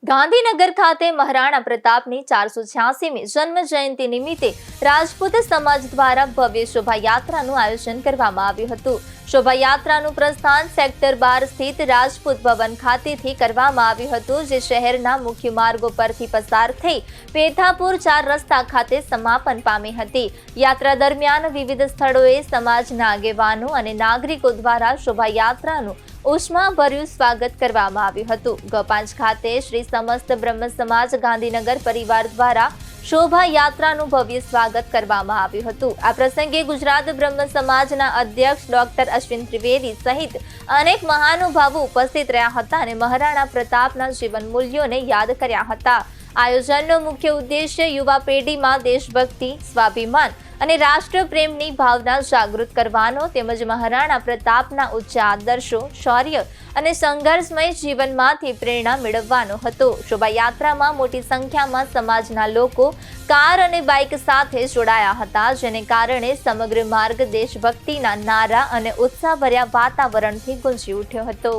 ગાંધીનગર ખાતે મહારાણા પ્રતાપની 486મી જન્મ જયંતિ નિમિત્તે રાજપૂત સમાજ દ્વારા ભવ્ય શોભાયાત્રાનું આયોજન કરવામાં આવ્યું હતું. શોભાયાત્રાનું પ્રસ્થાન સેક્ટર 12 સ્થિત રાજપૂત ભવન ખાતેથી કરવામાં આવ્યું હતું, જે શહેરના મુખ્ય માર્ગો પરથી પસાર થઈ પેથાપુર 4 રસ્તા ખાતે સમાપન પામી હતી. યાત્રા દરમિયાન વિવિધ સ્થળોએ સમાજના આગેવાનો અને નાગરિકો દ્વારા શોભાયાત્રાનું ઉષ્માભર્યું સ્વાગત કરવામાં આવ્યું હતું. ગ5 ખાતે શ્રી સમસ્ત બ્રહ્મ સમાજ ગાંધીનગર પરિવાર દ્વારા શોભાયાત્રાનું ભવ્ય સ્વાગત કરવામાં આવ્યું હતું. આ પ્રસંગે ગુજરાત બ્રહ્મ સમાજના અધ્યક્ષ ડોક્ટર અશ્વિન ત્રિવેદી સહિત અનેક મહાનુભાવો ઉપસ્થિત રહ્યા હતા અને મહારાણા પ્રતાપના જીવન મૂલ્યોને યાદ કર્યા હતા. આયોજનનો મુખ્ય ઉદ્દેશ્ય યુવા પેઢીમાં દેશભક્તિ, સ્વાભિમાન અને રાષ્ટ્રપ્રેમની ભાવના જાગૃત કરવાનો તેમજ મહારાણા પ્રતાપના ઉચ્ચ આદર્શો, શૌર્ય અને સંઘર્ષમય જીવનમાંથી પ્રેરણા મેળવવાનો હતો. શોભાયાત્રામાં મોટી સંખ્યામાં સમાજના લોકો કાર અને બાઇક સાથે જોડાયા હતા, જેને કારણે સમગ્ર માર્ગ દેશભક્તિના નારા અને ઉત્સાહભર્યા વાતાવરણથી ગુંજી ઉઠ્યો હતો.